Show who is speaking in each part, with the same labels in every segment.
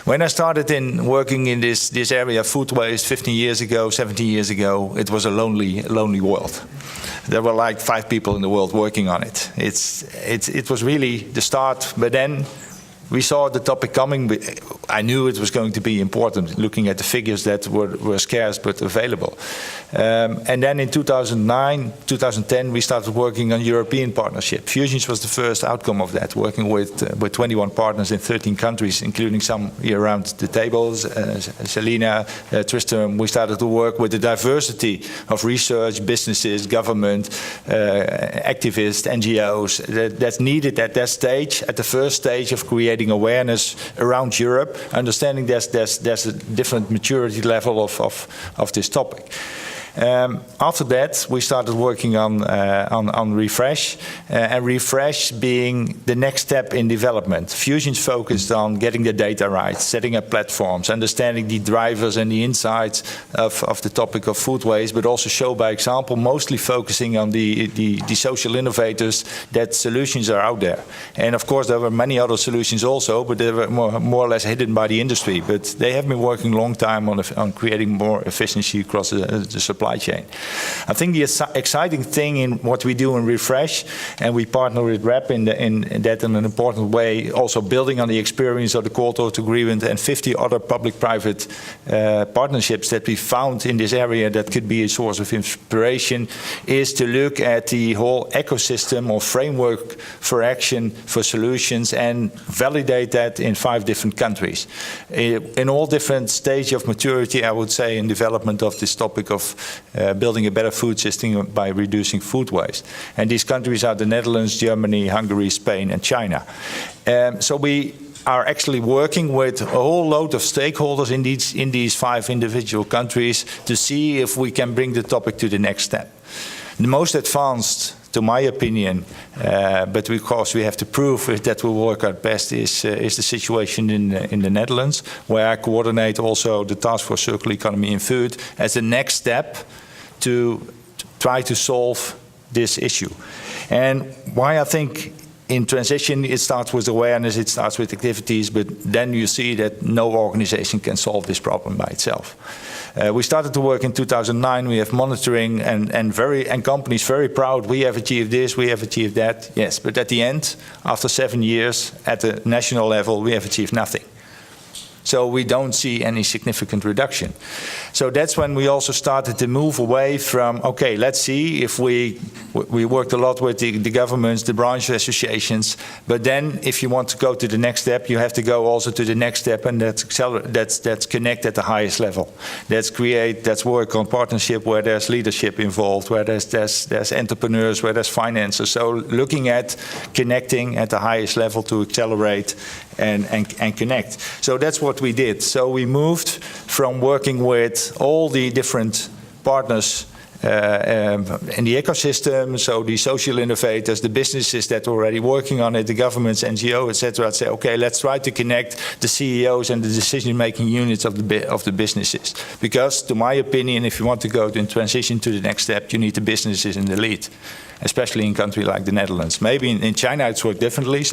Speaker 1: When I started working in this area of food waste 15 years ago, 17 years ago, it was a lonely world. There were like 5 people in the world working on it. It was really the start, but then we saw the topic coming. I knew it was going to be important, looking at the figures that were scarce but available. And then in 2009, 2010, we started working on European partnership. Fusions was the first outcome of that, working with 21 partners in 13 countries, including some here around the tables, Selina, Tristram. We started to work with the diversity of research, businesses, government, activists, NGOs that's needed at that stage, at the first stage of creating awareness around Europe, understanding there's a different maturity level of this topic. After that, we started working on Refresh, and Refresh being the next step in development. Fusion's focused on getting the data right, setting up platforms, understanding the drivers and the insights of the topic of food waste, but also show by example, mostly focusing on the social innovators, that solutions are out there. And of course, there were many other solutions also, but they were more or less hidden by the industry. But they have been working a long time on creating more efficiency across the supply chain. I think the exciting thing in what we do in Refresh, and we partner with REP in that in an important way, also building on the experience of the Cold Agreement and 50 other public-private partnerships that we found in this area that could be a source of inspiration, is to look at the whole ecosystem or framework for action, for solutions, and validate that in 5 different countries. In all different stages of maturity, I would say, in development of this topic of building a better food system by reducing food waste. And these countries are the Netherlands, Germany, Hungary, Spain, and China. So we are actually working with a whole load of stakeholders in these 5 individual countries to see if we can bring the topic to the next step. The most advanced, to my opinion, but of course we have to prove if that will work out best, is the situation in the Netherlands, where I coordinate also the Taskforce Circular Economy in Food as the next step to try to solve this issue. And why I think in transition it starts with awareness, it starts with activities, but then you see that no organization can solve this problem by itself. We started to work in 2009. We have monitoring and companies very proud. We have achieved this, we have achieved that. Yes, but at the end, after 7 years at the national level, we have achieved nothing. So we don't see any significant reduction. So that's when we also started to move away from, okay, let's see if we worked a lot with the governments, the branch associations, but then if you want to go to the next step, you have to go also to the next step, and that's connect at the highest level. That's work on partnership where there's leadership involved, where there's entrepreneurs, where there's finances. So looking at connecting at the highest level to accelerate and connect. So that's what we did. So we moved from working with all the different partners in the ecosystem, so the social innovators, the businesses that are already working on it, the governments, NGO, etc. I'd say, okay, let's try to connect the CEOs and the decision-making units of the businesses. Because, to my opinion, if you want to go in transition to the next step, you need the businesses in the lead, especially in a country like the Netherlands. Maybe in China it's worked differently,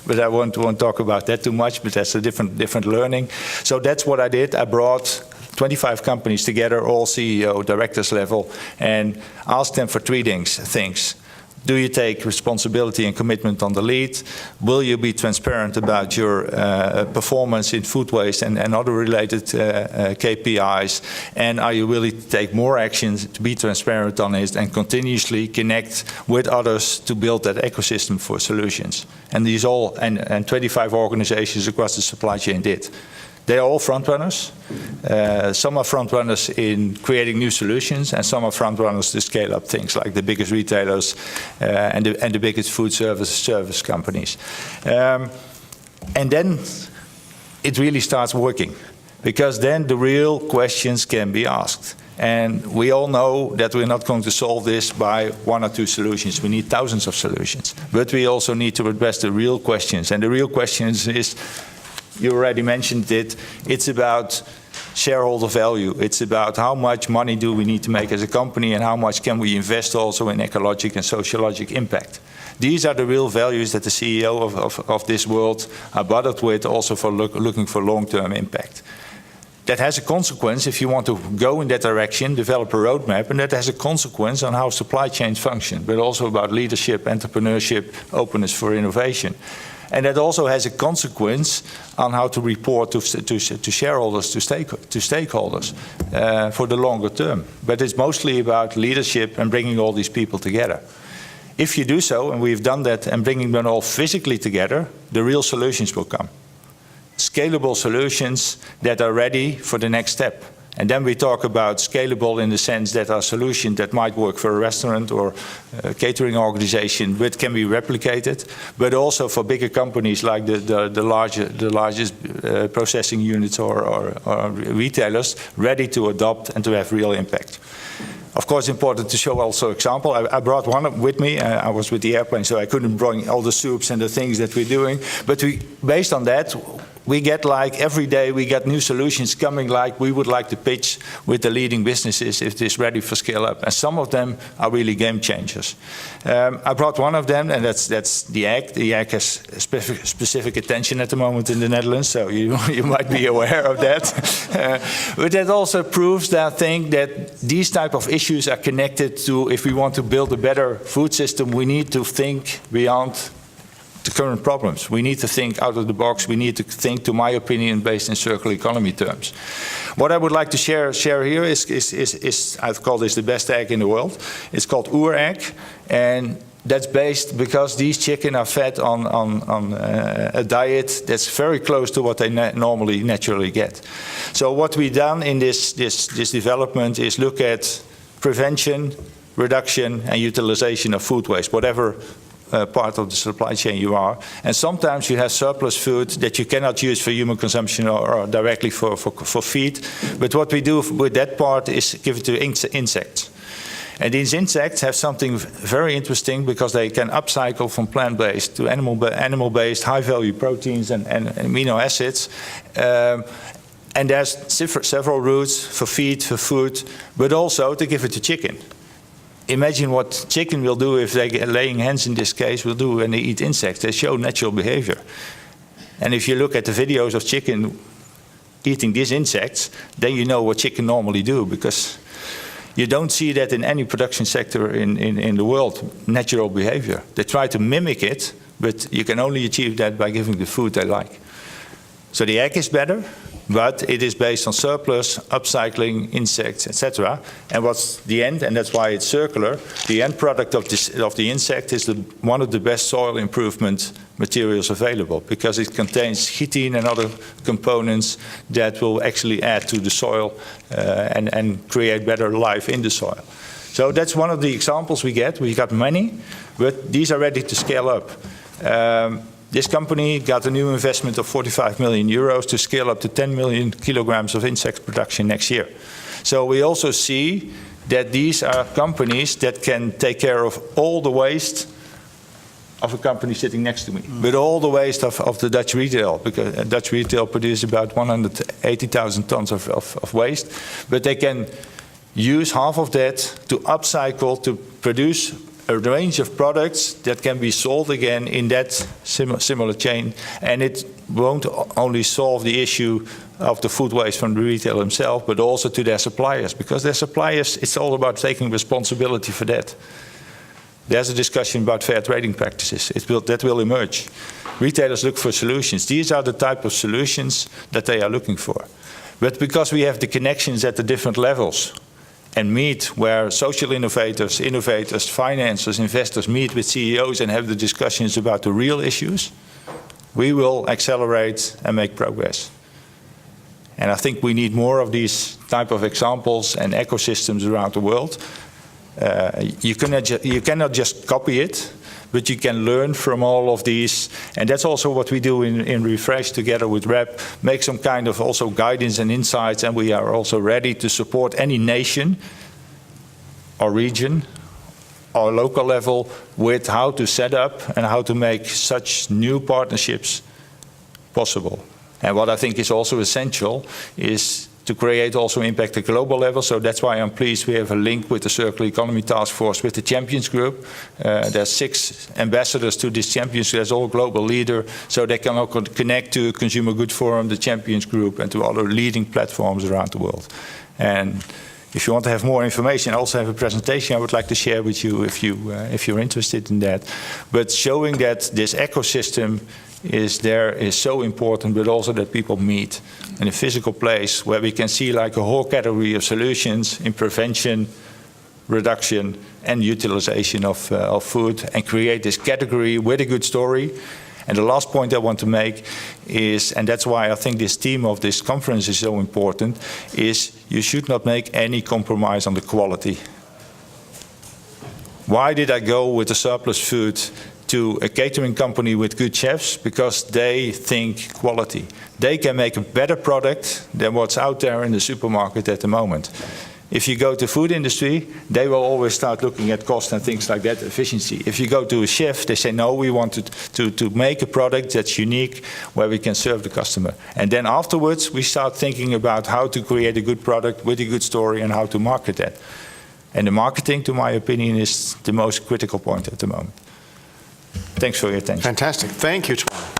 Speaker 1: but I won't talk about that too much, but that's a different learning. So that's what I did. I brought 25 companies together, all CEO, directors level, and asked them for 3 things. Do you take responsibility and commitment on the lead? Will you be transparent about your performance in food waste and other related KPIs? And are you willing to take more actions to be transparent on it and continuously connect with others to build that ecosystem for solutions? And these all, and 25 organizations across the supply chain did. They are all frontrunners. Some are frontrunners in creating new solutions, and some are frontrunners to scale up things like the biggest retailers and the biggest food service companies. And then it really starts working, because then the real questions can be asked. And we all know that we're not going to solve this by 1 or 2 solutions. We need thousands of solutions. But we also need to address the real questions. And the real questions is, you already mentioned it, it's about shareholder value. It's about how much money do we need to make as a company and how much can we invest also in ecologic and sociologic impact. These are the real values that the CEO of this world are bothered with, also for looking for long-term impact. That has a consequence if you want to go in that direction, develop a roadmap, and that has a consequence on how supply chains function, but also about leadership, entrepreneurship, openness for innovation. And that also has a consequence on how to report to shareholders, to stakeholders for the longer term. But it's mostly about leadership and bringing all these people together. If you do so, and we've done that, and bringing them all physically together, the real solutions will come. Scalable solutions that are ready for the next step. And then we talk about scalable in the sense that our solution that might work for a restaurant or a catering organization, but can be replicated, but also for bigger companies like the largest processing units or retailers, ready to adopt and to have real impact. Of course, important to show also example. I brought one with me. I was with the airplane, so I couldn't bring all the soups and the things that we're doing. But based on that, we get like every day we get new solutions coming, like we would like to pitch with the leading businesses if it's ready for scale up. And some of them are really game changers. I brought one of them, and that's the egg. The egg has specific attention at the moment in the Netherlands, so you might be aware of that. But that also proves that I think that these type of issues are connected to, if we want to build a better food system, we need to think beyond the current problems. We need to think out of the box. We need to think, to my opinion, based in circular economy terms. What I would like to share here is I've called this the best egg in the world. It's called Oer egg, and that's based because these chicken are fed on a diet that's very close to what they naturally get. So what we've done in this development is look at prevention, reduction, and utilization of food waste, whatever part of the supply chain you are. And sometimes you have surplus food that you cannot use for human consumption or directly for feed. But what we do with that part is give it to insects. And these insects have something very interesting because they can upcycle from plant-based to animal-based, high-value proteins and amino acids. And there's several routes for feed, for food, but also to give it to chicken. Imagine what chicken will do if they get laying hens, in this case, will do when they eat insects. They show natural behavior. And if you look at the videos of chicken eating these insects, then you know what chicken normally do, because you don't see that in any production sector in the world, natural behavior. They try to mimic it, but you can only achieve that by giving the food they like. So the egg is better, but it is based on surplus, upcycling, insects, etc. And what's the end, and that's why it's circular, the end product of the insect is one of the best soil improvement materials available, because it contains chitin and other components that will actually add to the soil and create better life in the soil. So that's one of the examples we get. We got many, but these are ready to scale up. This company got a new investment of 45 million euros to scale up to 10 million kilograms of insect production next year. So we also see that these are companies that can take care of all the waste of a company sitting next to me, but all the waste of the Dutch retail, because Dutch retail produces about 180,000 tons of waste, but they can use half of that to upcycle, to produce a range of products that can be sold again in that similar chain. And it won't only solve the issue of the food waste from the retailer himself, but also to their suppliers, because their suppliers, it's all about taking responsibility for that. There's a discussion about fair trading practices. That will emerge. Retailers look for solutions. These are the type of solutions that they are looking for. But because we have the connections at the different levels, and meet where social innovators, financiers, investors meet with CEOs and have the discussions about the real issues, we will accelerate and make progress. And I think we need more of these type of examples and ecosystems around the world. You cannot just copy it, but you can learn from all of these. And that's also what we do in Refresh together with REP, make some kind of also guidance and insights, and we are also ready to support any nation or region or local level with how to set up and how to make such new partnerships possible. And what I think is also essential is to create also impact at global level. So that's why I'm pleased we have a link with the Circular Economy Taskforce with the Champions Group. There's 6 ambassadors to this Champions. There's all global leader, so they can all connect to Consumer Good Forum, the Champions Group, and to other leading platforms around the world. And if you want to have more information, I also have a presentation I would like to share with you if you're interested in that. But showing that this ecosystem is so important, but also that people meet in a physical place where we can see like a whole category of solutions in prevention, reduction, and utilization of food, and create this category with a good story. And the last point I want to make is, and that's why I think this theme of this conference is so important, is you should not make any compromise on the quality. Why did I go with the surplus food to a catering company with good chefs? Because they think quality. They can make a better product than what's out there in the supermarket at the moment. If you go to food industry, they will always start looking at cost and things like that, efficiency. If you go to a chef, they say, no, we want to make a product that's unique where we can serve the customer. And then afterwards, we start thinking about how to create a good product with a good story and how to market that. And the marketing, to my opinion, is the most critical point at the moment. Thanks for your attention.
Speaker 2: Fantastic. Thank you, Toine.